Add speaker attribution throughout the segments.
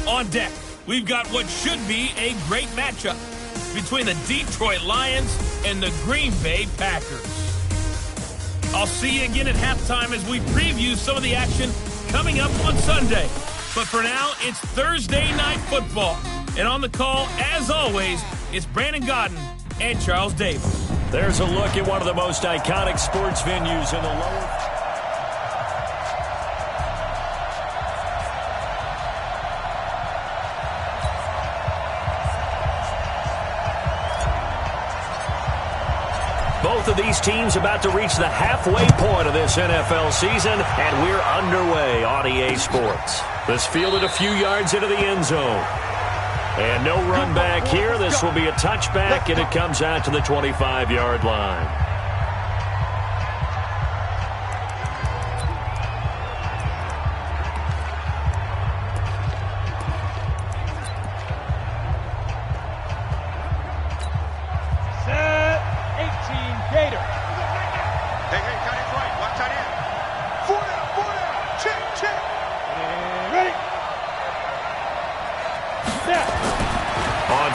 Speaker 1: On deck, we've got what should be a great matchup between the Detroit Lions and the Green Bay Packers. I'll see you again at halftime as we preview some of the action coming up on Sunday. But for now, it's Thursday Night Football. And on the call, as always, it's Brandon Godden and Charles Davis.
Speaker 2: There's a look at one of the most iconic sports venues in the lower... Both of these teams about to reach the halfway point of this NFL season, and we're underway on EA Sports. This fielded a few yards into the end zone. And no run back here. This will be a touchback, and it comes out to the 25-yard line.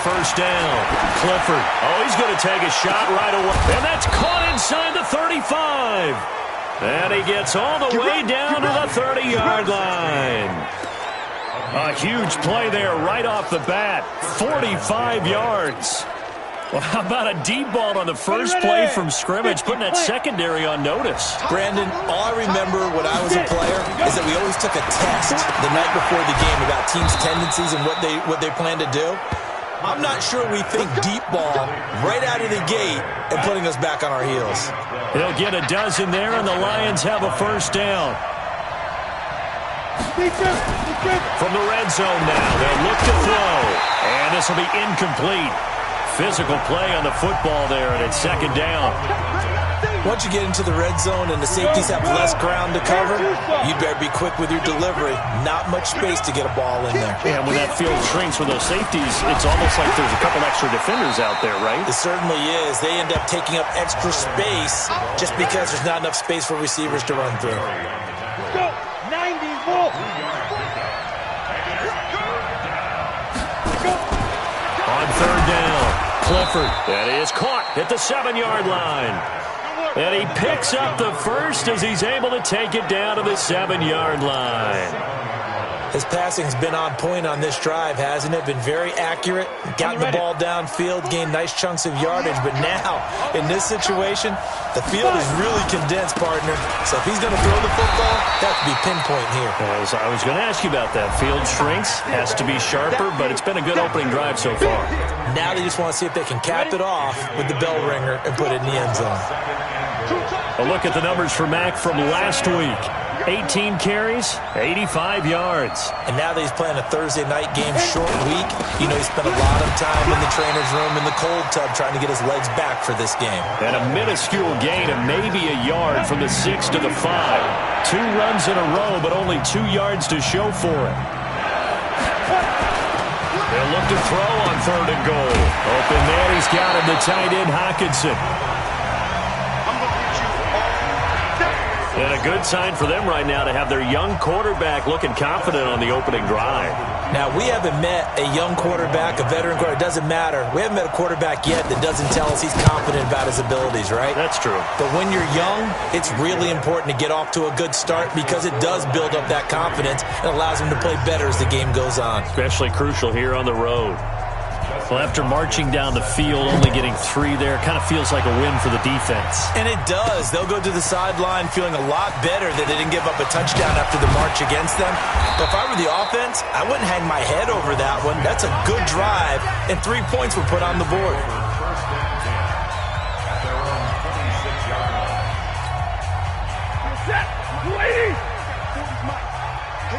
Speaker 2: First down, Clifford. Oh, he's going to take a shot right away. And that's caught inside the 35. And he gets all the way down to the 30-yard line. A huge play there right off the bat. 45 yards. Well, how about a deep ball on the first play from scrimmage, putting that secondary on notice?
Speaker 3: Brandon, all I remember when I was a player is that we always took a test the night before the game about teams' tendencies and what they plan to do. I'm not sure we think deep ball right out of the gate and putting us back on our heels.
Speaker 2: He'll get a dozen there, and the Lions have a first down. From the red zone now, they'll look to throw. And this will be incomplete. Physical play on the football there, and it's second down.
Speaker 3: Once you get into the red zone and the safeties have less ground to cover, you better be quick with your delivery. Not much space to get a ball in there.
Speaker 2: Yeah, when that field shrinks with those safeties, it's almost like there's a couple extra defenders out there, right?
Speaker 3: It certainly is. They end up taking up extra space just because there's not enough space for receivers to run through.
Speaker 4: Go! 90 volt!
Speaker 2: On third down, Clifford. That is caught at the 7-yard line. And he picks up the first as he's able to take it down to the 7-yard line.
Speaker 3: His passing's been on point on this drive, hasn't it? Been very accurate, gotten the ball downfield, gained nice chunks of yardage. But now, in this situation, the field is really condensed, partner. So if he's going to throw the football, that has to be pinpoint here.
Speaker 2: I was going to ask you about that. Field shrinks, has to be sharper, but it's been a good opening drive so far.
Speaker 3: Now they just want to see if they can cap it off with the bell ringer and put it in the end zone.
Speaker 2: A look at the numbers for Mack from last week. 18 carries, 85 yards.
Speaker 3: And now that he's playing a Thursday night game, short week, you know he spent a lot of time in the trainer's room in the cold tub trying to get his legs back for this game.
Speaker 2: And a minuscule gain of maybe a yard from the 6 to the 5. 2 runs in a row, but only 2 yards to show for it. They'll look to throw on third and goal. Open there, he's got him, the tight end, Hockenson. And a good sign for them right now to have their young quarterback looking confident on the opening drive.
Speaker 3: Now, we haven't met a young quarterback, a veteran quarterback. It doesn't matter. We haven't met a quarterback yet that doesn't tell us he's confident about his abilities, right?
Speaker 2: That's true.
Speaker 3: But when you're young, it's really important to get off to a good start because it does build up that confidence and allows him to play better as the game goes on.
Speaker 2: Especially crucial here on the road. Well, after marching down the field, only getting 3 there, kind of feels like a win for the defense.
Speaker 3: And it does. They'll go to the sideline feeling a lot better that they didn't give up a touchdown after the march against them. But if I were the offense, I wouldn't hang my head over that one. That's a good drive, and 3 points were put on the board.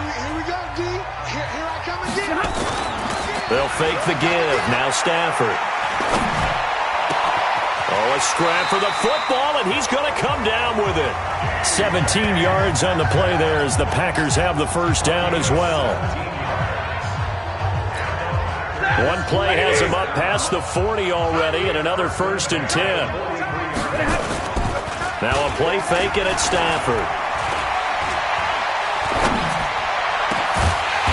Speaker 4: Here we go, D. Here I come again.
Speaker 2: They'll fake the give. Now Stafford. Oh, a scrap for the football, and he's going to come down with it. 17 yards on the play there as the Packers have the first down as well. One play has him up past the 40 already, and another 1st and 10. Now a play fake, and it's Stafford.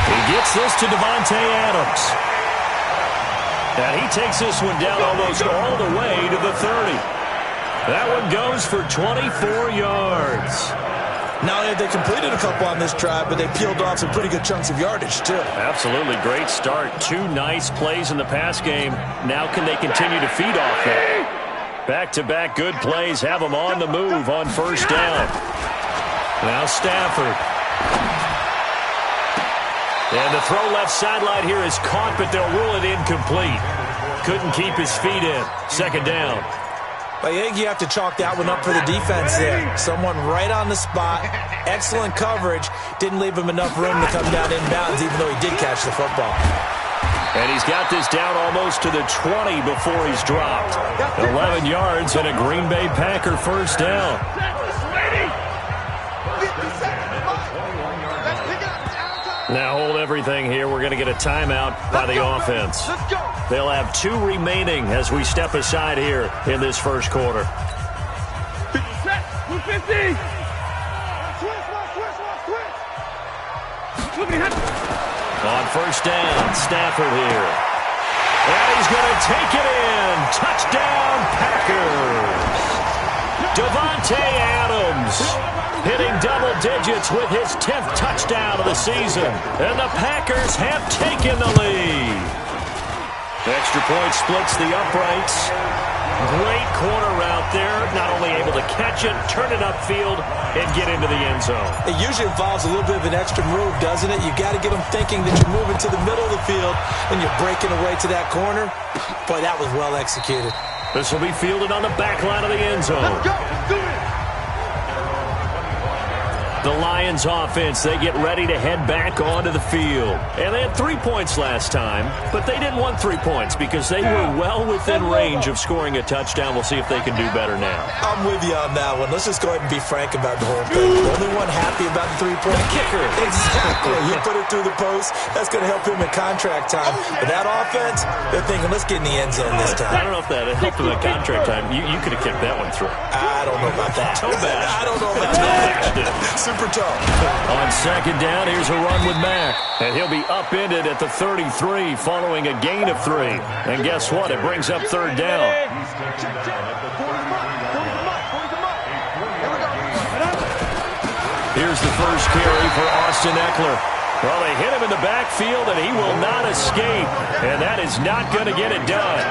Speaker 2: He Gets this to Davante Adams. And he takes this one down almost all the way to the 30. That one goes for 24 yards.
Speaker 3: Now, they completed a couple on this drive, but they peeled off some pretty good chunks of yardage, too.
Speaker 2: Absolutely great start. 2 nice plays in the pass game. Now can they continue to feed off that? Back-to-back good plays have them on the move on first down. Now Stafford. And the throw left sideline here is caught, but they'll rule it incomplete. Couldn't keep his feet in. Second down.
Speaker 3: I think you have to chalk that one up for the defense there. Someone right on the spot. Excellent coverage. Didn't leave him enough room to come down inbounds, even though he did catch the football.
Speaker 2: And he's got this down almost to the 20 before he's dropped. 11 yards and a Green Bay Packer first down. Now hold everything here. We're going to get a timeout by the offense. They'll have 2 remaining as we step aside here in this first quarter. On first down, Stafford here. And he's going to take it in. Touchdown, Packers. Davante Adams hitting double digits with his 10th touchdown of the season. And the Packers have taken the lead. Extra point splits the uprights. Great corner route there. Not only able to catch it, turn it upfield, and get into the end zone.
Speaker 3: It usually involves a little bit of an extra move, doesn't it? You got to get them thinking that you're moving to the middle of the field and you're breaking away to that corner. Boy, that was well executed.
Speaker 2: This will be fielded on the back line of the end zone.
Speaker 4: Let's go. Do it.
Speaker 2: The Lions offense, they get ready to head back onto the field. And they had 3 points last time, but they didn't want 3 points because they were well within range of scoring a touchdown. We'll see if they can do better now.
Speaker 3: I'm with you on that one. Let's just go ahead and be frank about the whole thing. The only one happy about the 3-point
Speaker 2: kicker.
Speaker 3: Exactly. You put it through the post. That's going to help him in contract time. But that offense, they're thinking, let's get in the end zone this time.
Speaker 2: I don't know if that helped him in contract time. You could have kicked that one through.
Speaker 3: I don't know about that.
Speaker 2: Toe bash.
Speaker 3: I don't know about that. Super toe.
Speaker 2: On second down, here's a run with Mack. And he'll be upended at the 33 following a gain of 3. And guess what? It brings up third down. Here's the first carry for Austin Eckler. Well, they hit him in the backfield, and he will not escape. And that is not going to get it done.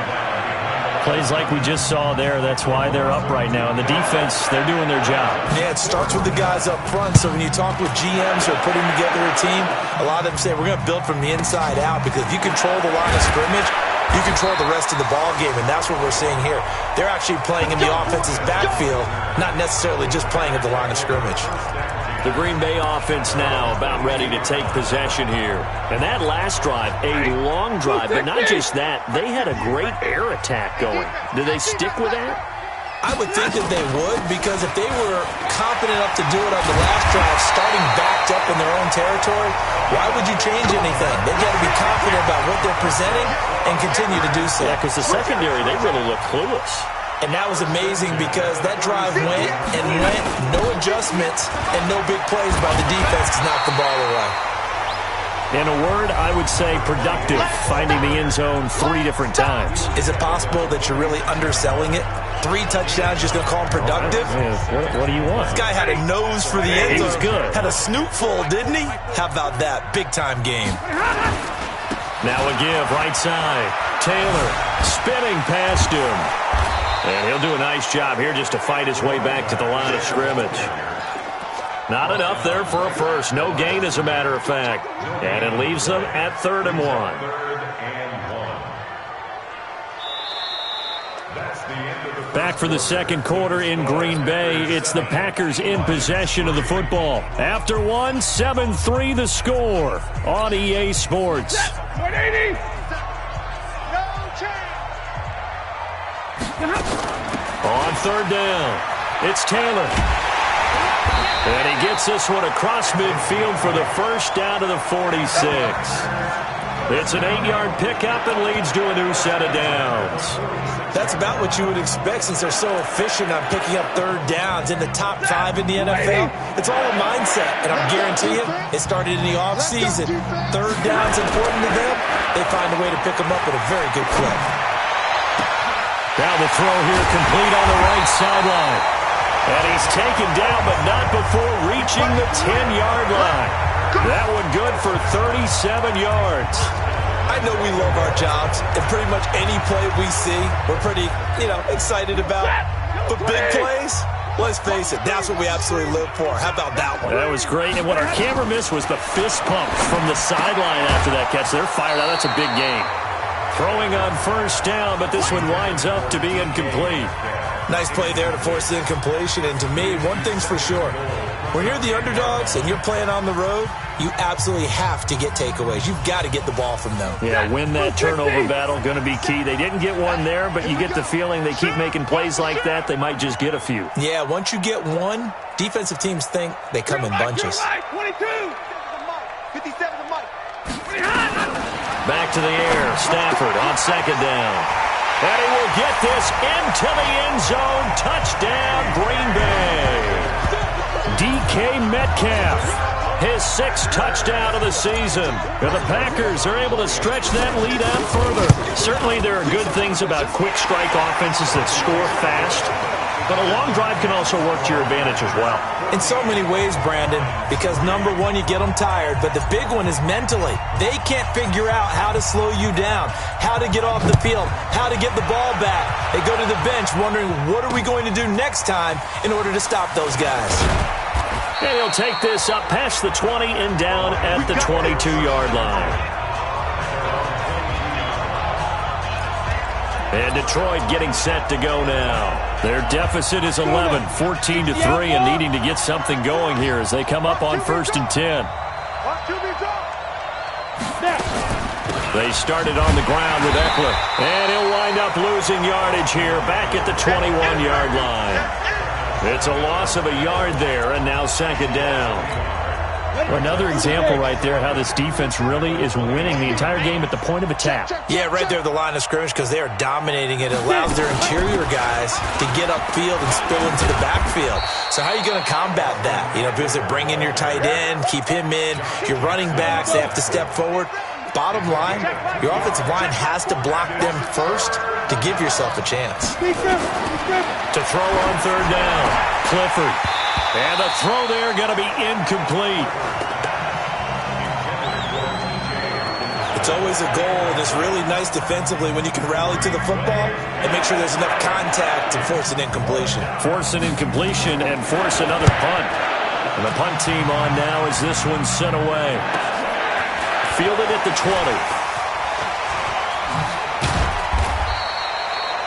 Speaker 2: Plays like we just saw there, that's why they're up right now. And the defense, they're doing their job.
Speaker 3: Yeah, it starts with the guys up front. So when you talk with GMs who are putting together a team, a lot of them say we're going to build from the inside out, because if you control the line of scrimmage, you control the rest of the ball game, and that's what we're seeing here. They're actually playing in the offense's backfield, not necessarily just playing at the line of scrimmage.
Speaker 2: The Green Bay offense now about ready to take possession here. And that last drive, a long drive, but not just that. They had a great air attack going. Do they stick with that?
Speaker 3: I would think that they would, because if they were confident enough to do it on the last drive, starting backed up in their own territory, why would you change anything? They've got to be confident about what they're presenting and continue to do so.
Speaker 2: Yeah, because the secondary, they really look clueless.
Speaker 3: And that was amazing, because that drive went and went, no adjustments and no big plays by the defense to knock the ball away.
Speaker 2: In a word, I would say productive, finding the end zone 3 different times.
Speaker 3: Is it possible that you're really underselling it? 3 touchdowns, just going to call him productive?
Speaker 2: What do you want?
Speaker 3: This guy had a nose for the end zone.
Speaker 2: He was good.
Speaker 3: Had a snoot full, didn't he? How about that? Big-time game.
Speaker 2: Now a give, right side. Taylor spinning past him. And he'll do a nice job here just to fight his way back to the line of scrimmage. Not enough there for a first. No gain, as a matter of fact. And it leaves them at 3rd and 1. Back for the second quarter in Green Bay. It's the Packers in possession of the football. After 1, 7-3 the score on EA Sports.
Speaker 4: 180.
Speaker 2: On third down, it's Taylor. And he gets this one across midfield for the first down to the 46. It's an 8-yard pickup and leads to a new set of downs.
Speaker 3: That's about what you would expect since they're so efficient on picking up third downs in the top 5 in the NFL. It's all a mindset, and I'm guaranteeing it started in the offseason. Third down's important to them. They find a way to pick them up at a very good clip.
Speaker 2: Now the throw here complete on the right sideline. And he's taken down, but not before reaching the 10-yard line. That one good for 37 yards.
Speaker 3: I know we love our jobs, and pretty much any play we see, we're pretty, excited about. But big plays, let's face it, that's what we absolutely live for. How about that one?
Speaker 2: That was great, and what our camera missed was the fist pump from the sideline after that catch. They're fired out. That's a big game. Throwing on first down, but this one winds up to be incomplete.
Speaker 3: Nice play there to force the incompletion, and to me, one thing's for sure. When you're the underdogs and you're playing on the road, you absolutely have to get takeaways. You've got to get the ball from them.
Speaker 2: Yeah, win that turnover battle, going to be key. They didn't get one there, but you get the feeling they keep making plays like that, they might just get a few.
Speaker 3: Yeah, once you get one, defensive teams think they come in bunches.
Speaker 4: 22. 57 the money.
Speaker 2: Back to the air. Stafford on second down. And he will get this into the end zone. Touchdown, Green Bay. DK Metcalf, his 6th touchdown of the season. And the Packers are able to stretch that lead out further. Certainly there are good things about quick strike offenses that score fast. But a long drive can also work to your advantage as well.
Speaker 3: In so many ways, Brandon, because number one, you get them tired, but the big one is mentally. They can't figure out how to slow you down, how to get off the field, how to get the ball back. They go to the bench wondering, what are we going to do next time in order to stop those guys?
Speaker 2: And he'll take this up past the 20 and down at the 22-yard line. And Detroit getting set to go now. Their deficit is 11, 14-3, and needing to get something going here as they come up on 1st and 10. They started on the ground with Eckler, and he'll wind up losing yardage here back at the 21-yard line. It's a loss of a yard there, and now 2nd down. Another example right there how this defense really is winning the entire game at the point of attack.
Speaker 3: Yeah, right there at the line of scrimmage because they are dominating it. It allows their interior guys to get upfield and spill into the backfield. So how are you going to combat that? Because they bring in your tight end, keep him in. Your running backs, they have to step forward. Bottom line, your offensive line has to block them first to give yourself a chance.
Speaker 2: To throw on 3rd down, Clifford. And the throw there going to be incomplete.
Speaker 3: It's always a goal, and it's really nice defensively when you can rally to the football and make sure there's enough contact to force an incompletion.
Speaker 2: Force an incompletion and force another punt. And the punt team on now as this one's sent away. Fielded at the 20.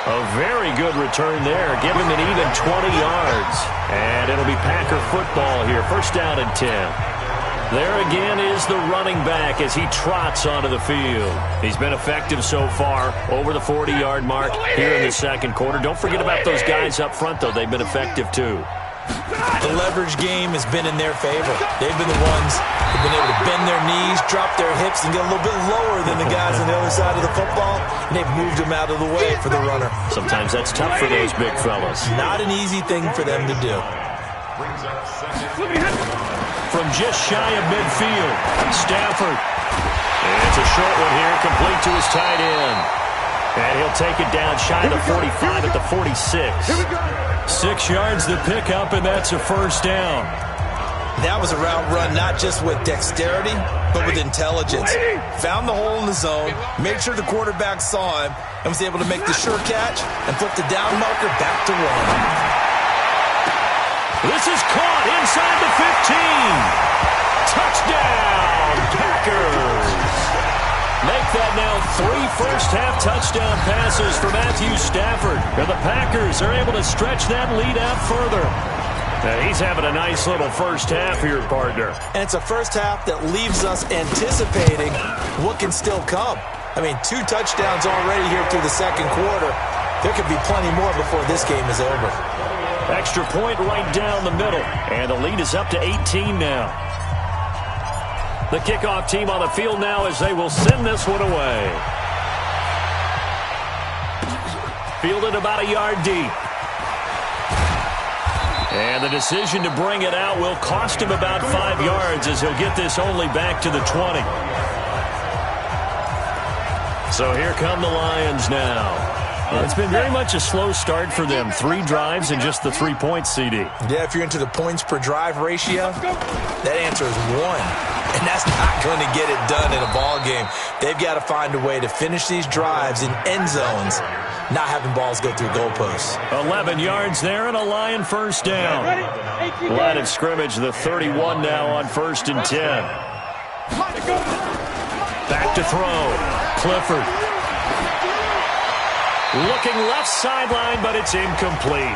Speaker 2: A very good return there. Give him an even 20 yards. And it'll be Packer football here. 1st down and 10. There again is the running back as he trots onto the field. He's been effective so far, over the 40-yard mark here in the 2nd quarter. Don't forget about those guys up front, though. They've been effective, too.
Speaker 3: The leverage game has been in their favor. They've been the ones who've been able to bend their knees, drop their hips, and get a little bit lower than the guys on the other side of the football, and they've moved them out of the way for the runner.
Speaker 2: Sometimes that's tough for those big fellas.
Speaker 3: Not an easy thing for them to do.
Speaker 2: From just shy of midfield, Stafford. And it's a short one here, complete to his tight end. And he'll take it down shy of the 45 at the 46. 6 yards to pick up, and that's a 1st down.
Speaker 3: That was a route run not just with dexterity, but with intelligence. Found the hole in the zone, made sure the quarterback saw him, and was able to make the sure catch and flip the down marker back to 1.
Speaker 2: This is caught inside the 15. Touchdown, Packers. Make that now 3 first-half touchdown passes for Matthew Stafford. And the Packers are able to stretch that lead out further. Now he's having a nice little first half here, partner.
Speaker 3: And it's a first half that leaves us anticipating what can still come. I mean, 2 touchdowns already here through the 2nd quarter. There could be plenty more before this game is over.
Speaker 2: Extra point right down the middle. And the lead is up to 18 now. The kickoff team on the field now as they will send this one away. Fielded about a yard deep. And the decision to bring it out will cost him about 5 yards as he'll get this only back to the 20. So here come the Lions now. It's been very much a slow start for them. 3 drives and just the 3 points, CD.
Speaker 3: Yeah, if you're into the points per drive ratio, that answer is 1. And that's not going to get it done in a ball game. They've got to find a way to finish these drives in end zones, not having balls go through goalposts.
Speaker 2: 11 yards there and a Lion first down. Line of scrimmage, the 31 now on 1st and 10. Back to throw. Clifford. Looking left sideline, but it's incomplete.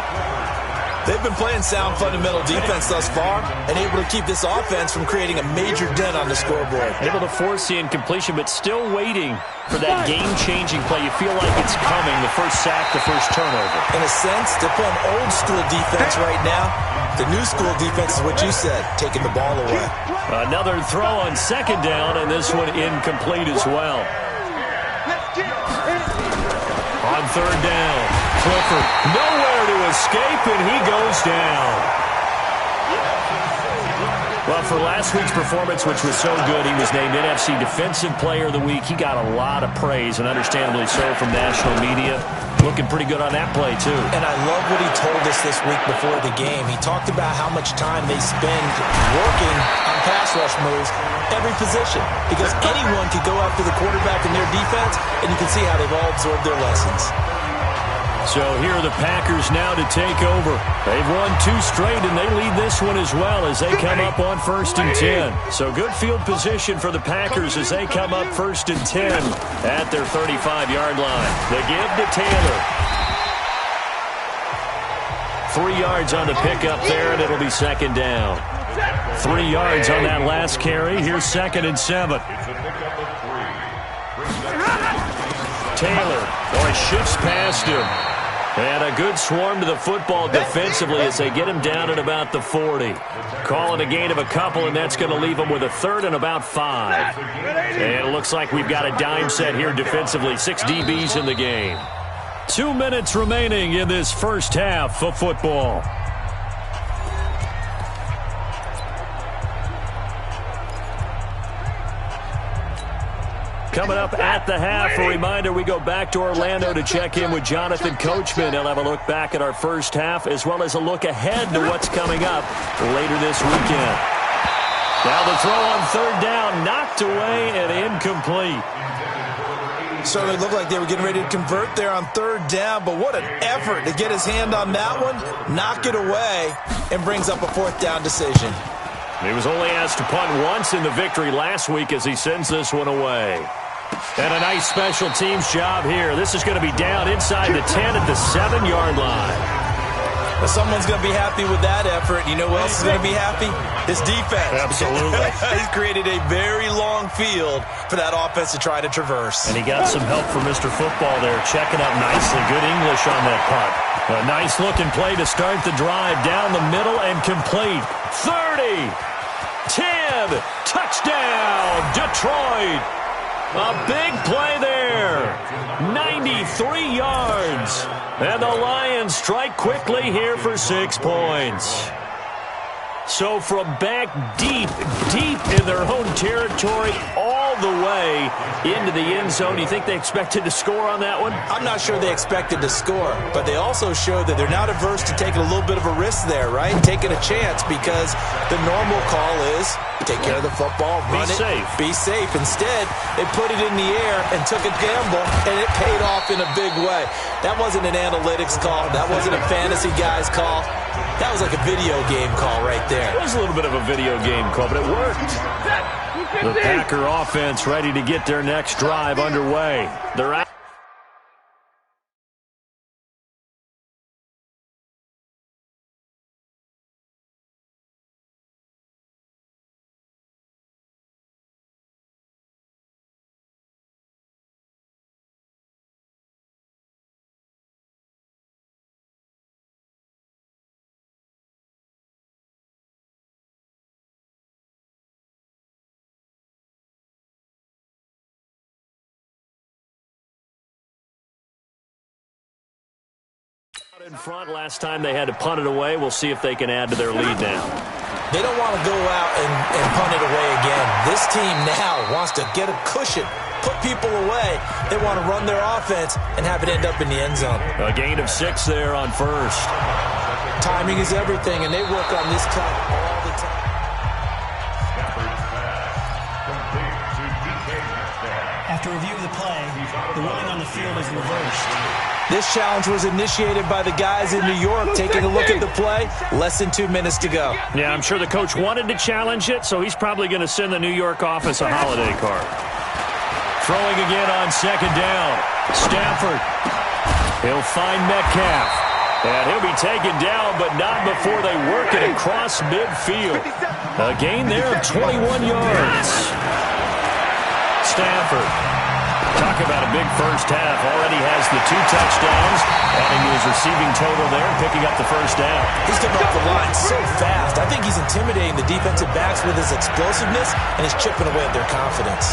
Speaker 3: They've been playing sound fundamental defense thus far and able to keep this offense from creating a major dent on the scoreboard.
Speaker 2: Able to force the incompletion, but still waiting for that game-changing play. You feel like it's coming, the first sack, the first turnover.
Speaker 3: In a sense, they're playing old-school defense right now. The new-school defense is what you said, taking the ball away.
Speaker 2: Another throw on 2nd down, and this one incomplete as well. On 3rd down, Clifford nowhere to escape, and he goes down. Well, for last week's performance, which was so good, he was named NFC Defensive Player of the Week. He got a lot of praise, and understandably so, from national media. Looking pretty good on that play, too.
Speaker 3: And I love what he told us this week before the game. He talked about how much time they spend working on pass rush moves, every position, because anyone could go after the quarterback in their defense, and you can see how they've all absorbed their lessons.
Speaker 2: So here are the Packers now to take over. They've won 2 straight, and they lead this one as well as they come up on 1st and 10. So good field position for the Packers as they come up 1st and 10 at their 35-yard line. The give to Taylor. 3 yards on the pickup there, and it'll be 2nd down. 3 yards on that last carry. Here's 2nd and 7. Taylor, he shifts past him. And a good swarm to the football defensively as they get him down at about the 40. Calling a gain of a couple, and that's going to leave him with a 3rd and about 5. And it looks like we've got a dime set here defensively. 6 DBs in the game. 2 minutes remaining in this first half of football. Coming up at the half, a reminder, we go back to Orlando to check in with Jonathan Coachman. He'll have a look back at our first half as well as a look ahead to what's coming up later this weekend. Now the throw on 3rd down, knocked away and incomplete.
Speaker 3: Certainly looked like they were getting ready to convert there on 3rd down, but what an effort to get his hand on that one, knock it away, and brings up a 4th down decision.
Speaker 2: He was only asked to punt once in the victory last week as he sends this one away. And a nice special teams job here. This is going to be down inside the 10 at the 7-yard line.
Speaker 3: Well, someone's going to be happy with that effort. You know who else is going to be happy? His defense.
Speaker 2: Absolutely.
Speaker 3: He's created a very long field for that offense to try to traverse.
Speaker 2: And he got some help from Mr. Football there, checking up nicely. Good English on that punt. A nice-looking play to start the drive down the middle and complete. 30, 10, touchdown, Detroit. A big play there. 93 yards. And the Lions strike quickly here for 6 points. So from back deep in their own territory, all the way into the end zone, you think they expected to score on that one?
Speaker 3: I'm not sure they expected to score, but they also showed that they're not averse to taking a little bit of a risk there, right? Taking a chance, because the normal call is take care of the football, run it, be safe. Instead, they put it in the air and took a gamble, and it paid off in a big way. That wasn't an analytics call. That wasn't a fantasy guy's call. That was like a video game call right there.
Speaker 2: It was a little bit of a video game call, but it worked. The Packer offense ready to get their next drive underway. They're out. In front last time they had to punt it away. We'll see if they can add to their lead now.
Speaker 3: They don't want to go out and punt it away again. This team now wants to get a cushion, put people away. They want to run their offense and have it end up in the end zone.
Speaker 2: A gain of 6 there on first.
Speaker 3: Timing is everything, and they work on this cut all the time.
Speaker 5: After review of the play, the ruling on the field is reversed.
Speaker 3: This challenge was initiated by the guys in New York. Taking a look at the play, less than 2 minutes to go.
Speaker 2: Yeah, I'm sure the coach wanted to challenge it, so he's probably going to send the New York office a holiday card. Throwing again on second down. Stafford. He'll find Metcalf. And he'll be taken down, but not before they work it across midfield. A gain there of 21 yards. Stafford. Talk about a big first half. Already has the 2 touchdowns, adding to his receiving total there, picking up the first down.
Speaker 3: He's getting off the line so fast. I think he's intimidating the defensive backs with his explosiveness, and he's chipping away at their confidence.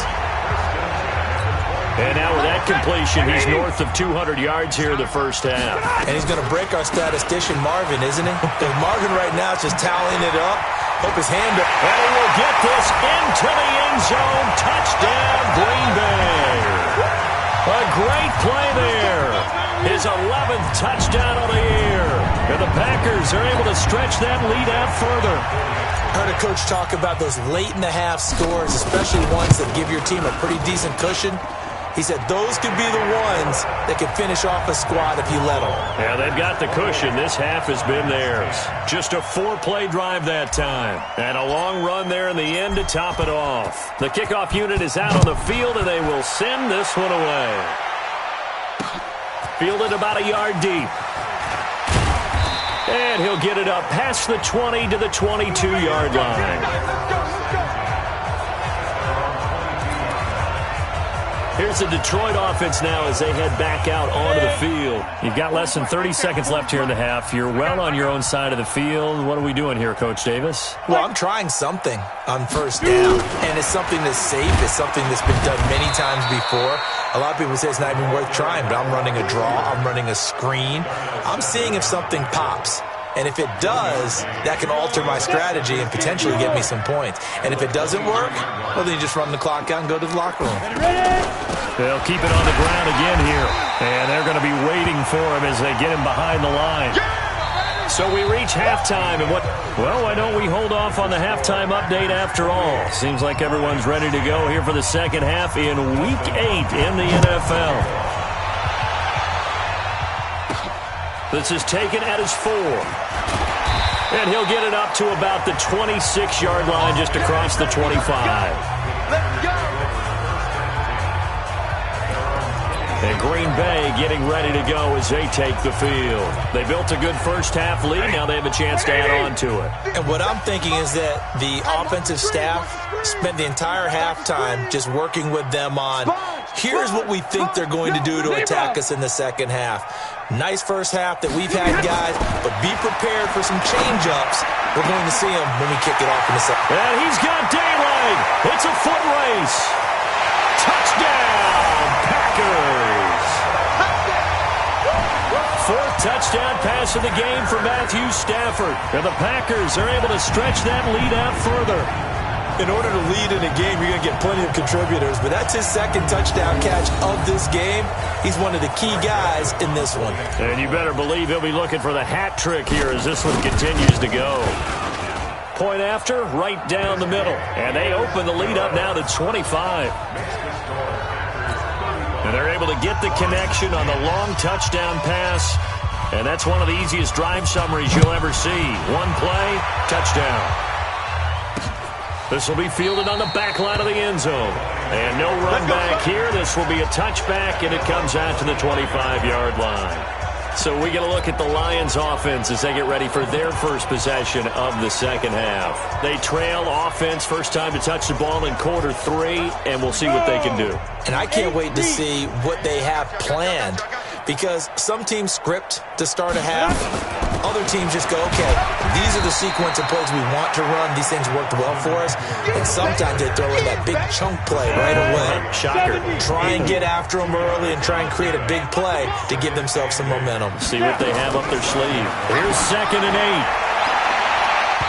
Speaker 2: And now with that completion, he's north of 200 yards here in the first half.
Speaker 3: And he's going to break our statistician Marvin, isn't he? Marvin right now is just tallying it up. Hope his hand up.
Speaker 2: And he will get this into the end zone. Touchdown, Green Bay. A great play there. His 11th touchdown of the year. And the Packers are able to stretch that lead out further.
Speaker 3: I heard a coach talk about those late-in-the-half scores, especially ones that give your team a pretty decent cushion. He said those could be the ones that could finish off a squad if you let them.
Speaker 2: Yeah, they've got the cushion. This half has been theirs. Just a 4-play drive that time. And a long run there in the end to top it off. The kickoff unit is out on the field, and they will send this one away. Fielded about a yard deep. And he'll get it up past the 20 to the 22-yard line. Here's the Detroit offense now as they head back out onto the field. You've got less than 30 seconds left here in the half. You're well on your own side of the field. What are we doing here, Coach Davis?
Speaker 3: Well, I'm trying something on first down, and it's something that's safe. It's something that's been done many times before. A lot of people say it's not even worth trying, but I'm running a draw. I'm running a screen. I'm seeing if something pops. And if it does, that can alter my strategy and potentially get me some points. And if it doesn't work, well, then you just run the clock out and go to the locker room.
Speaker 2: They'll keep it on the ground again here. And they're going to be waiting for him as they get him behind the line. So we reach halftime. And why don't we hold off on the halftime update after all? Seems like everyone's ready to go here for the second half in Week 8 in the NFL. This is taken at his 4. And he'll get it up to about the 26-yard line just across the 25.
Speaker 4: Let's go.
Speaker 2: And Green Bay getting ready to go as they take the field. They built a good first-half lead. Now they have a chance to add on to it.
Speaker 3: And what I'm thinking is that the offensive staff spent the entire halftime just working with them on, here's what we think they're going to do to attack us in the second half. Nice first half that we've had, guys, but be prepared for some change-ups. We're going to see them when we kick it off in the second.
Speaker 2: And he's got daylight. It's a foot race. Touchdown, Packers. Fourth touchdown pass of the game for Matthew Stafford. And the Packers are able to stretch that lead out further.
Speaker 3: In order to lead in a game, you're going to get plenty of contributors, but that's his second touchdown catch of this game. He's one of the key guys in this one.
Speaker 2: And you better believe he'll be looking for the hat trick here as this one continues to go. Point after, right down the middle. And they open the lead up now to 25. And they're able to get the connection on the long touchdown pass. And that's one of the easiest drive summaries you'll ever see. One play, touchdown. This will be fielded on the back line of the end zone. And no run back here. This will be a touchback, and it comes out to the 25-yard line. So we get a look at the Lions offense as they get ready for their first possession of the second half. They trail offense, first time to touch the ball in quarter 3, and we'll see what they can do.
Speaker 3: And I can't wait to see what they have planned, because some teams script to start a half. Other teams just go, okay, these are the sequence of plays we want to run. These things worked well for us. And sometimes they throw in that big chunk play right away.
Speaker 2: Shocker.
Speaker 3: Try and get after them early and try and create a big play to give themselves some momentum.
Speaker 2: See what they have up their sleeve. Here's 2nd and 8.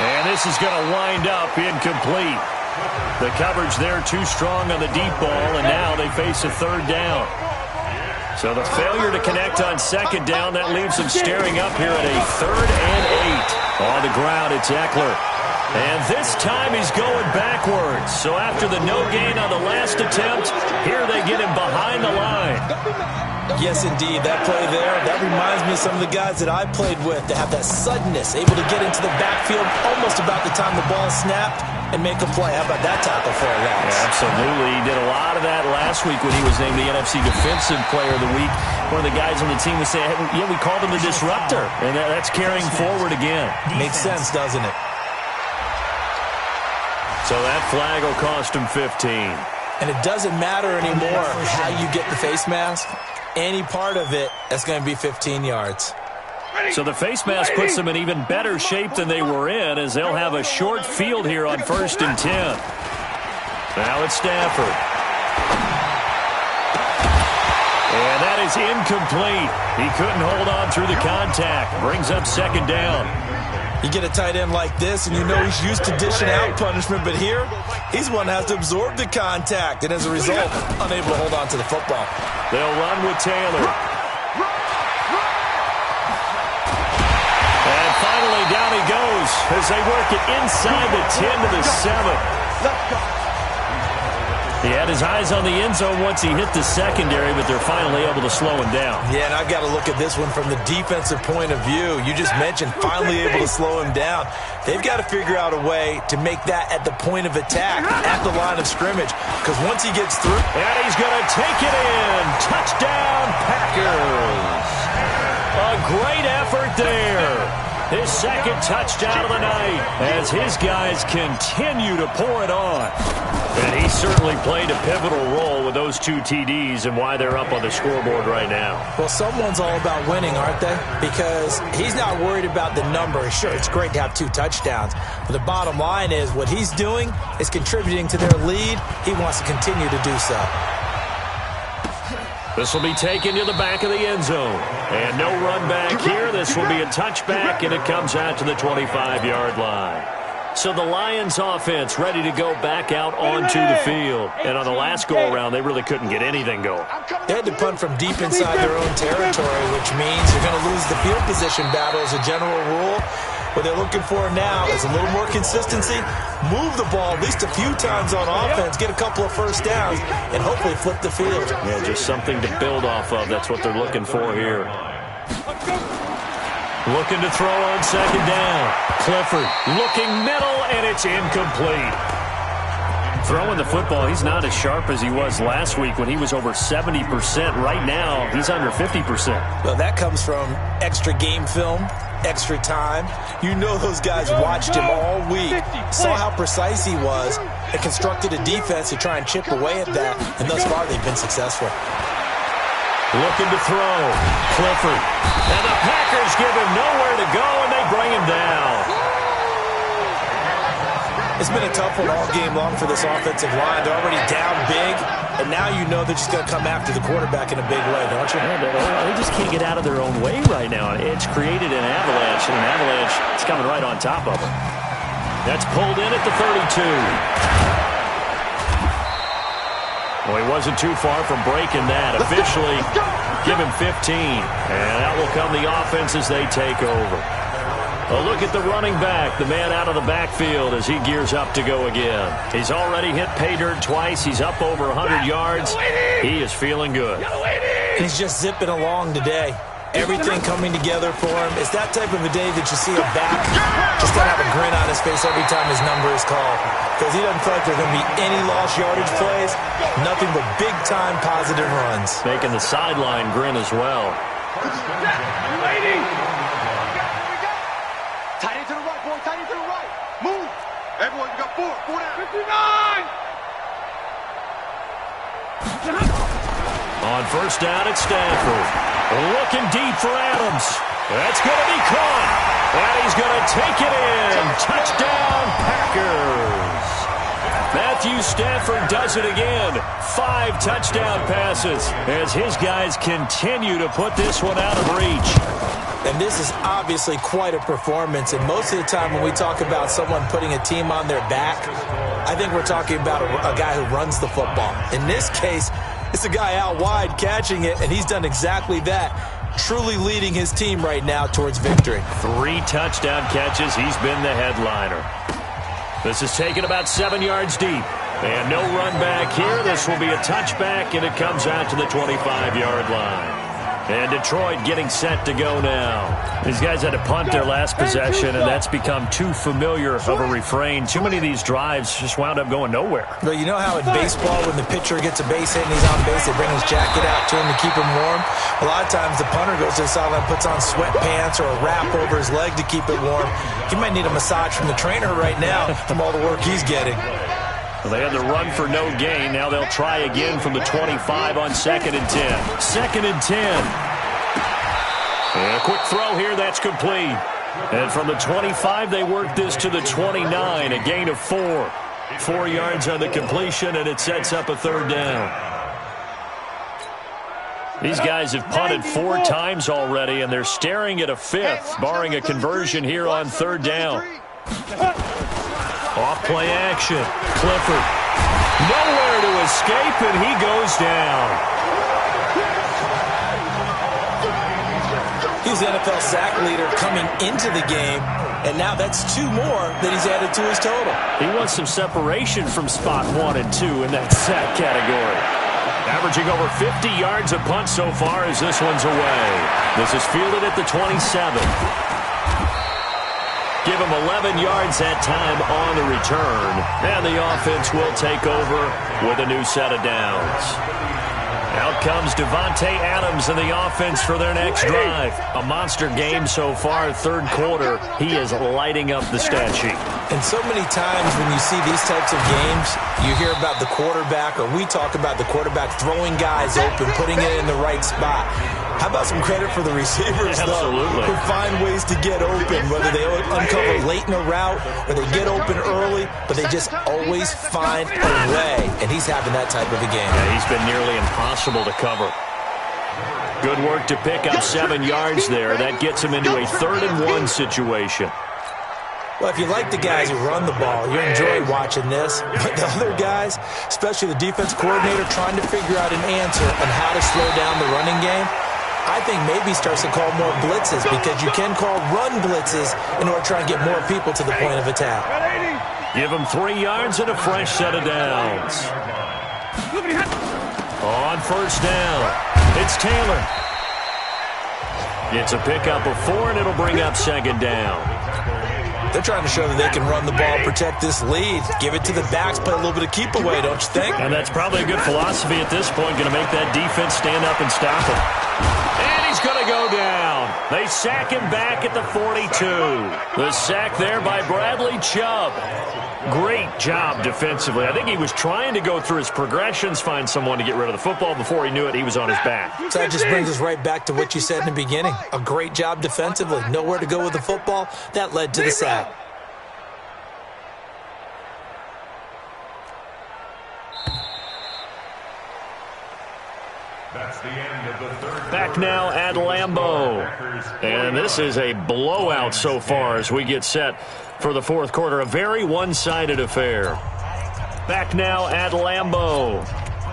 Speaker 2: And this is going to wind up incomplete. The coverage there too strong on the deep ball, and now they face a 3rd down. So the failure to connect on 2nd down, that leaves them staring up here at a 3rd and 8. On the ground, it's Eckler. And this time he's going backwards. So after the no gain on the last attempt, here they get him behind the line.
Speaker 3: Yes, indeed. That play there, that reminds me of some of the guys that I played with that have that suddenness, able to get into the backfield almost about the time the ball snapped and make a play. How about that tackle for a loss?
Speaker 2: Yeah, absolutely. He did a lot of that last week when he was named the NFC Defensive Player of the Week. One of the guys on the team would say, hey, yeah, we called him the disruptor. And that's carrying forward again.
Speaker 3: Makes sense, doesn't it?
Speaker 2: So that flag will cost him 15.
Speaker 3: And it doesn't matter anymore how you get the face mask. Any part of it, that's going to be 15 yards.
Speaker 2: So the face mask puts them in even better shape than they were in, as they'll have a short field here on 1st and 10. Now it's Stafford. And that is incomplete. He couldn't hold on through the contact. Brings up 2nd down.
Speaker 3: You get a tight end like this, and you know he's used to dishing out punishment, but here, he's one that has to absorb the contact, and as a result, unable to hold on to the football.
Speaker 2: They'll run with Taylor. And finally, down he goes as they work it inside the 10 to the 7. He had his eyes on the end zone once he hit the secondary, but they're finally able to slow him down.
Speaker 3: Yeah, and I've got to look at this one from the defensive point of view. You just mentioned finally able to slow him down. They've got to figure out a way to make that at the point of attack, at the line of scrimmage, because once he gets through...
Speaker 2: And he's going to take it in. Touchdown, Packers. A great effort there. His 2nd touchdown of the night as his guys continue to pour it on. And he certainly played a pivotal role with those 2 TDs and why they're up on the scoreboard right now.
Speaker 3: Well, someone's all about winning, aren't they? Because he's not worried about the number. Sure, it's great to have 2 touchdowns. But the bottom line is what he's doing is contributing to their lead. He wants to continue to do so.
Speaker 2: This will be taken to the back of the end zone. And no run back here. This will be a touchback, and it comes out to the 25-yard line. So the Lions offense ready to go back out onto the field. And on the last go-around, they really couldn't get anything going.
Speaker 3: They had to punt from deep inside their own territory, which means you're going to lose the field position battle as a general rule. What they're looking for now is a little more consistency, move the ball at least a few times on offense, get a couple of first downs, and hopefully flip the field.
Speaker 2: Yeah, just something to build off of. That's what they're looking for here. Looking to throw on 2nd down. Clifford looking middle, and it's incomplete. Throwing the football, he's not as sharp as he was last week when he was over 70%. Right now, he's under 50%.
Speaker 3: Well, that comes from extra game film, extra time. You know those guys watched him all week, saw how precise he was, and constructed a defense to try and chip away at that, and thus far they've been successful.
Speaker 2: Looking to throw. Clifford. And the Packers give him nowhere to go, and they bring him down.
Speaker 3: It's been a tough one all game long for this offensive line. They're already down big, and now you know they're just going to come after the quarterback in a big way, don't you?
Speaker 2: Yeah, they just can't get out of their own way right now. It's created an avalanche, and an avalanche is coming right on top of them. That's pulled in at the 32. Well, he wasn't too far from breaking that. Officially, give him 15. And out will come the offense as they take over. A look at the running back, the man out of the backfield as he gears up to go again. He's already hit pay dirt twice. He's up over 100 yards. He is feeling good.
Speaker 3: He's just zipping along today. Everything coming together for him. It's that type of a day that you see a back just kind of have a grin on his face every time his number is called. Because he doesn't feel like there's going to be any lost yardage plays. Nothing but big-time positive runs.
Speaker 2: Making the sideline grin as well.
Speaker 4: Tight end to the right, boy. Tight end to the right. Move. Everyone, you got 4 down. 59.
Speaker 2: On 1st down, it's Stafford. Looking deep for Adams. That's going to be caught. And he's going to take it in. Touchdown, Packers. Matthew Stafford does it again. 5 touchdown passes as his guys continue to put this one out of reach.
Speaker 3: And this is obviously quite a performance. And most of the time when we talk about someone putting a team on their back, I think we're talking about a guy who runs the football. In this case, it's a guy out wide catching it, and he's done exactly that. Truly leading his team right now towards victory.
Speaker 2: 3 touchdown catches. He's been the headliner. This is taken about 7 yards deep. And no run back here. This will be a touchback, and it comes out to the 25-yard line. And Detroit getting set to go now. These guys had to punt their last possession, and that's become too familiar of a refrain. Too many of these drives just wound up going nowhere.
Speaker 3: But you know how in baseball, when the pitcher gets a base hit and he's on base, they bring his jacket out to him to keep him warm? A lot of times the punter goes to the sideline, puts on sweatpants or a wrap over his leg to keep it warm. He might need a massage from the trainer right now from all the work he's getting.
Speaker 2: Well, they had the run for no gain. Now they'll try again from the 25 on 2nd and 10. 2nd and 10. And a quick throw here. That's complete. And from the 25, they work this to the 29. A gain of 4. 4 yards on the completion, and it sets up a 3rd down. These guys have punted 4 times already, and they're staring at a 5th, barring a conversion here on 3rd down. Off play action. Clifford. Nowhere to escape, and he goes down.
Speaker 3: He's the NFL sack leader coming into the game, and now that's 2 more that he's added to his total.
Speaker 2: He wants some separation from spot 1 and 2 in that sack category. Averaging over 50 yards a punt so far as this one's away. This is fielded at the 27. Give him 11 yards that time on the return. And the offense will take over with a new set of downs. Out comes Devontae Adams in the offense for their next drive. A monster game so far, 3rd quarter. He is lighting up the stat sheet.
Speaker 3: And so many times when you see these types of games, you hear about the quarterback, or we talk about the quarterback throwing guys open, putting it in the right spot. How about some credit for the receivers, though, who find ways to get open, whether they uncover late in a route or they get open early, but they just always find a way, and he's having that type of a game.
Speaker 2: Yeah, he's been nearly impossible to cover. Good work to pick up 7 yards there. That gets him into a 3rd and 1 situation.
Speaker 3: Well, if you like the guys who run the ball, you're enjoying watching this. But the other guys, especially the defense coordinator, trying to figure out an answer on how to slow down the running game, I think maybe he starts to call more blitzes, because you can call run blitzes in order to try and get more people to the point of attack.
Speaker 2: Give him 3 yards and a fresh set of downs. On 1st down, it's Taylor. It's a pickup of 4, and it'll bring up 2nd down.
Speaker 3: They're trying to show that they can run the ball, protect this lead, give it to the backs, play a little bit of keep away, don't you think?
Speaker 2: And that's probably a good philosophy at this point, going to make that defense stand up and stop him. And he's going to go down. They sack him back at the 42. The sack there by Bradley Chubb. Great job defensively. I think he was trying to go through his progressions, find someone to get rid of the football. Before he knew it, he was on his back.
Speaker 3: So that just brings us right back to what you said in the beginning. A great job defensively. Nowhere to go with the football. That led to the sack.
Speaker 2: Back now at Lambeau. And this is a blowout so far as we get set for the 4th quarter. A very one-sided affair. Back now at Lambeau.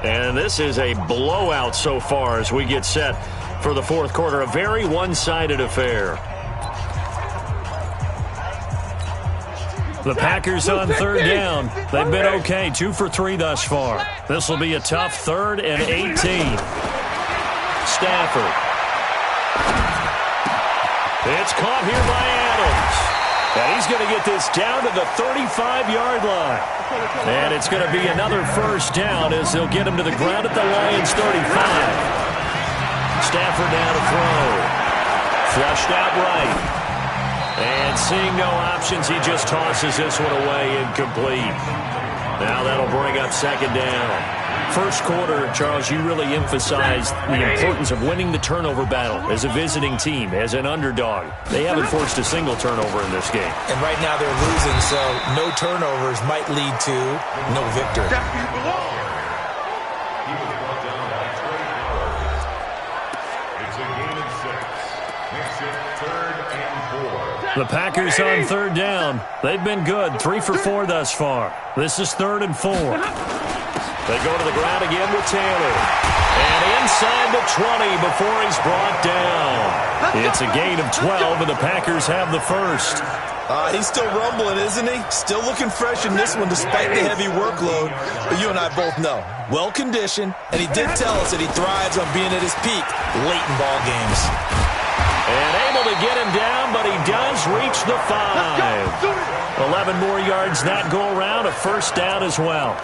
Speaker 2: And this is a blowout so far as we get set for the 4th quarter. A very one-sided affair. The Packers on 3rd down. They've been okay, 2 for 3 thus far. This will be a tough 3rd and 18. Stafford. It's caught here by Adams. And he's going to get this down to the 35-yard line. And it's going to be another 1st down as they'll get him to the ground at the Lions' 35. Stafford now to throw. Flushed out right. And seeing no options, he just tosses this one away incomplete. Now that'll bring up 2nd down. First quarter, Charles, you really emphasized the importance of winning the turnover battle as a visiting team, as an underdog. They haven't forced a single turnover in this game.
Speaker 3: And right now they're losing, so no turnovers might lead to no victory.
Speaker 2: The Packers on third down. They've been good, 3 for 4 thus far. This is 3rd and 4. They go to the ground again with Taylor. And inside the 20 before he's brought down. It's a gain of 12, and the Packers have the first.
Speaker 3: He's still rumbling, isn't he? Still looking fresh in this one despite the heavy workload. But you and I both know, well-conditioned, and he did tell us that he thrives on being at his peak late in ball games.
Speaker 2: And able to get him down, but he does reach the 5. 11 more yards that go around, a first down as well.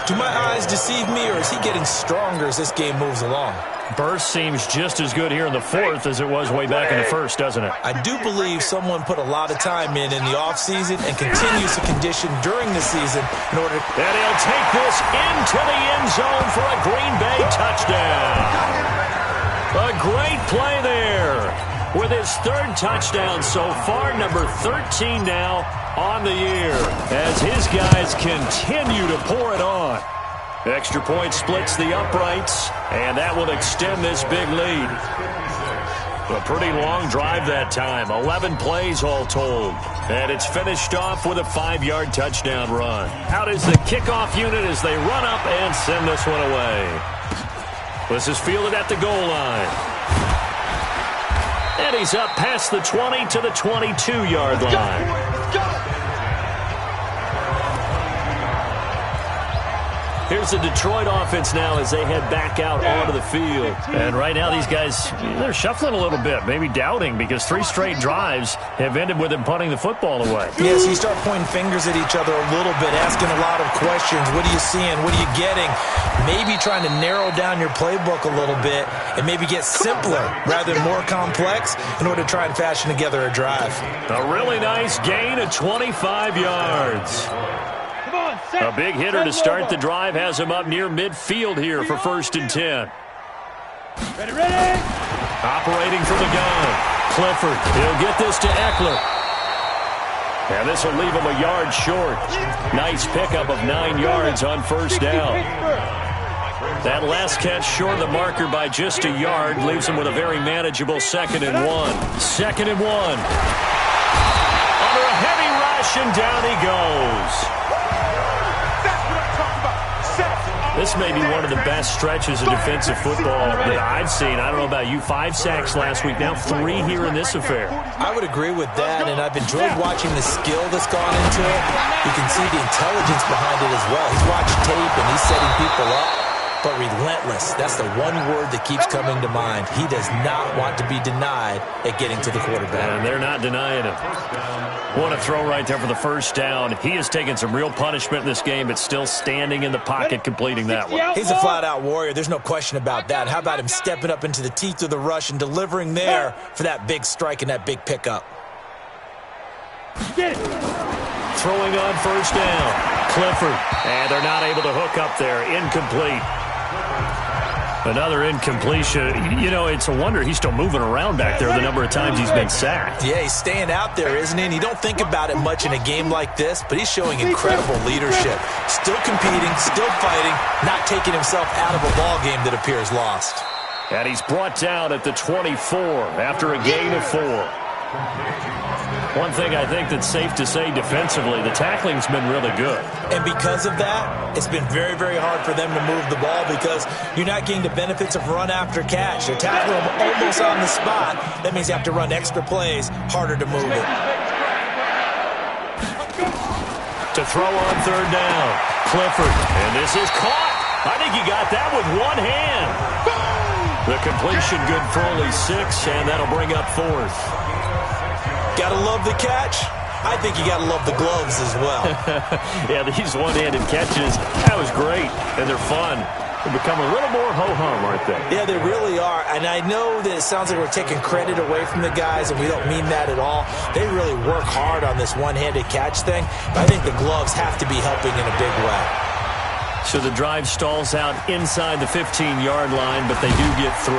Speaker 3: Do my eyes deceive me, or is he getting stronger as this game moves along?
Speaker 2: Burst seems just as good here in the 4th as it was way back in the 1st, doesn't it?
Speaker 3: I do believe someone put a lot of time in the offseason and continues to condition during the season in order to...
Speaker 2: And he'll take this into the end zone for a Green Bay touchdown. A great play there. With his 3rd touchdown so far, number 13 now on the year, as his guys continue to pour it on. Extra point splits the uprights, and that will extend this big lead. A pretty long drive that time, 11 plays all told. And it's finished off with a 5-yard touchdown run. Out is the kickoff unit as they run up and send this one away. This is fielded at the goal line. And he's up past the 20 to the 22-yard line.
Speaker 4: Let's go!
Speaker 2: Here's the Detroit offense now as they head back out onto the field. And right now these guys, they're shuffling a little bit, maybe doubting, because 3 straight drives have ended with them punting the football away.
Speaker 3: Yeah, so you start pointing fingers at each other a little bit, asking a lot of questions. What are you seeing? What are you getting? Maybe trying to narrow down your playbook a little bit and maybe get simpler rather than more complex in order to try and fashion together a drive.
Speaker 2: A really nice gain of 25 yards. A big hitter to start the drive has him up near midfield here for 1st and 10.
Speaker 4: Ready!
Speaker 2: Operating from the gun. Clifford, he'll get this to Eckler. And this will leave him a yard short. Nice pickup of 9 yards on 1st down. That last catch short of the marker by just a yard leaves him with a very manageable 2nd and 1. 2nd and 1. Under a heavy rush, and down he goes. This may be one of the best stretches of defensive football that I've seen. I don't know about you. 5 sacks last week, now 3 here in this affair.
Speaker 3: I would agree with that, and I've enjoyed watching the skill that's gone into it. You can see the intelligence behind it as well. He's watched tape, and he's setting people up. But relentless, that's the one word that keeps coming to mind. He does not want to be denied at getting to the quarterback.
Speaker 2: And they're not denying him. What a throw right there for the 1st down. He has taken some real punishment in this game, but still standing in the pocket completing that one.
Speaker 3: He's a flat-out warrior. There's no question about that. How about him stepping up into the teeth of the rush and delivering there for that big strike and that big pickup?
Speaker 4: Get it!
Speaker 2: Throwing on 1st down. Clifford. And they're not able to hook up there. Incomplete. Another incompletion. You know, it's a wonder he's still moving around back there the number of times he's been sacked.
Speaker 3: Yeah, he's staying out there, isn't he? And you don't think about it much in a game like this, but he's showing incredible leadership. Still competing, still fighting, not taking himself out of a ball game that appears lost.
Speaker 2: And he's brought down at the 24 after a gain of 4. One thing I think that's safe to say defensively, the tackling's been really good.
Speaker 3: And because of that, it's been very, very hard for them to move the ball because you're not getting the benefits of run after catch. They're tackling them almost on the spot. That means you have to run extra plays, harder to move it.
Speaker 2: To throw on 3rd down, Clifford. And this is caught. I think he got that with one hand. The completion good for only 6, and that'll bring up 4th.
Speaker 3: Gotta love the catch. I think you gotta love the gloves as well.
Speaker 2: Yeah, these one-handed catches, that was great, and they're fun. They become a little more ho-hum, aren't they?
Speaker 3: Yeah, they really are. And I know that it sounds like we're taking credit away from the guys, and we don't mean that at all. They really work hard on this one-handed catch thing, but I think the gloves have to be helping in a big way.
Speaker 2: So the drive stalls out inside the 15-yard line, but they do get 3.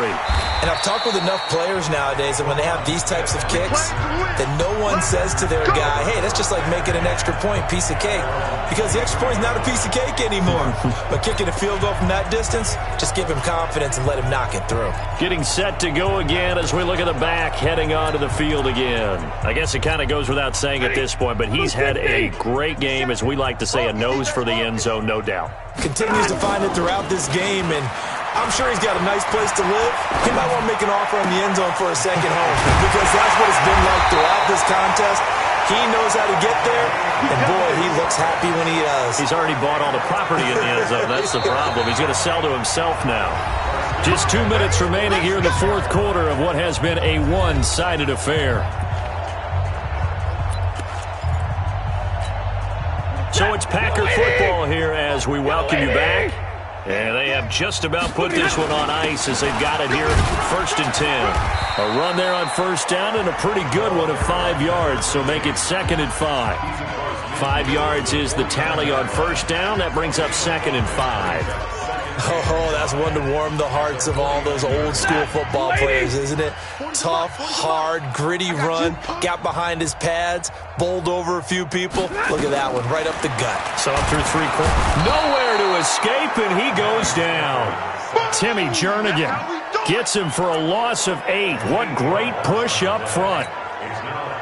Speaker 3: And I've talked with enough players nowadays that when they have these types of kicks, that no one says to their guy, hey, that's just like making an extra point, piece of cake. Because the extra point is not a piece of cake anymore. But kicking a field goal from that distance, just give him confidence and let him knock it through.
Speaker 2: Getting set to go again as we look at the back, heading onto the field again. I guess it kind of goes without saying at this point, but he's had a great game, as we like to say, a nose for the end zone, no doubt.
Speaker 3: Continues to find it throughout this game, and I'm sure he's got a nice place to live. He might want to make an offer on the end zone for a second home, because that's what it's been like throughout this contest. He knows how to get there, and boy, he looks happy when he does.
Speaker 2: He's already bought all the property in the end zone. That's the problem. He's going to sell to himself now. Just 2 minutes remaining here in the fourth quarter of what has been a one-sided affair. So it's Packer football here as we welcome you back. And they have just about put this one on ice as they've got it here, 1st and 10. A run there on first down and a pretty good one of 5 yards, so make it 2nd and 5. 5 yards is the tally on first down. That brings up 2nd and 5.
Speaker 3: Oh, that's one to warm the hearts of all those old-school football players, isn't it? Tough, hard, gritty run, got behind his pads, bowled over a few people. Look at that one, right up the gut.
Speaker 2: So up through 3 quarters. Nowhere to escape, and he goes down. Timmy Jernigan gets him for a loss of 8. What great push up front.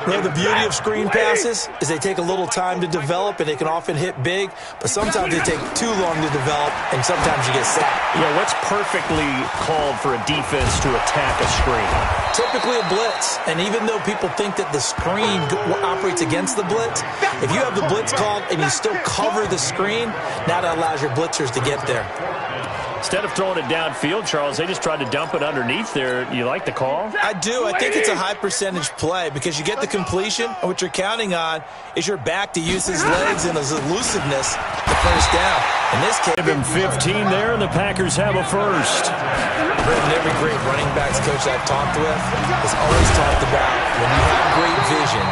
Speaker 3: Well, the beauty of screen passes is they take a little time to develop, and they can often hit big, but sometimes they take too long to develop, and sometimes you get sacked.
Speaker 2: Yeah, what's perfectly called for a defense to attack a screen?
Speaker 3: Typically a blitz, and even though people think that the screen operates against the blitz, if you have the blitz called and you still cover the screen, now that allows your blitzers to get there.
Speaker 2: Instead of throwing it downfield, Charles, they just tried to dump it underneath there. You like the call?
Speaker 3: I do. I think it's a high-percentage play because you get the completion, and what you're counting on is your back to use his legs and his elusiveness to first down. In this case,
Speaker 2: give him 15 there, and the Packers have a first.
Speaker 3: Every great running backs coach I've talked with has always talked about when you have great vision,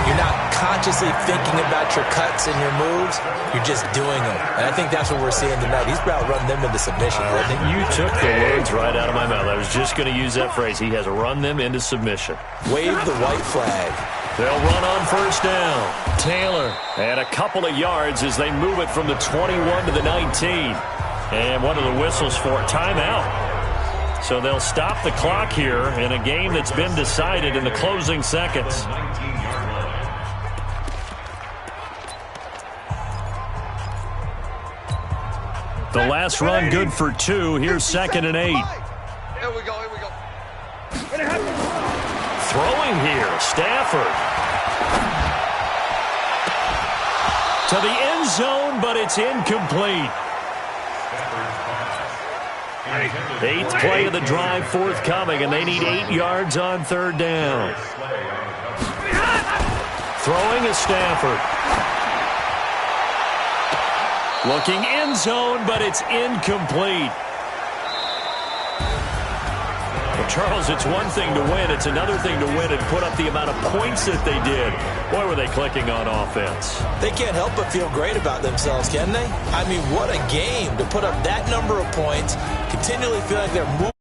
Speaker 3: you're not consciously thinking about your cuts and your moves, you're just doing them. And I think that's what we're seeing tonight. He's about run them into submission, hasn't he?
Speaker 2: You took the words right out of my mouth. I was just going to use that phrase. He has run them into submission.
Speaker 3: Wave the white flag.
Speaker 2: They'll run on first down. Taylor, and a couple of yards as they move it from the 21 to the 19. And one of the whistles for timeout. So they'll stop the clock here in a game that's been decided in the closing seconds. The last run good for 2. Here's 2nd and 8.
Speaker 4: Here we go, here we go.
Speaker 2: Throwing here, Stafford. To the end zone, but it's incomplete. 8th play of the drive forthcoming, and they need 8 yards on 3rd down. Throwing is Stafford. Looking end zone, but it's incomplete. Well, Charles, it's one thing to win. It's another thing to win and put up the amount of points that they did. Boy, were they clicking on offense.
Speaker 3: They can't help but feel great about themselves, can they? I mean, what a game to put up that number of points, continually feel like they're moving.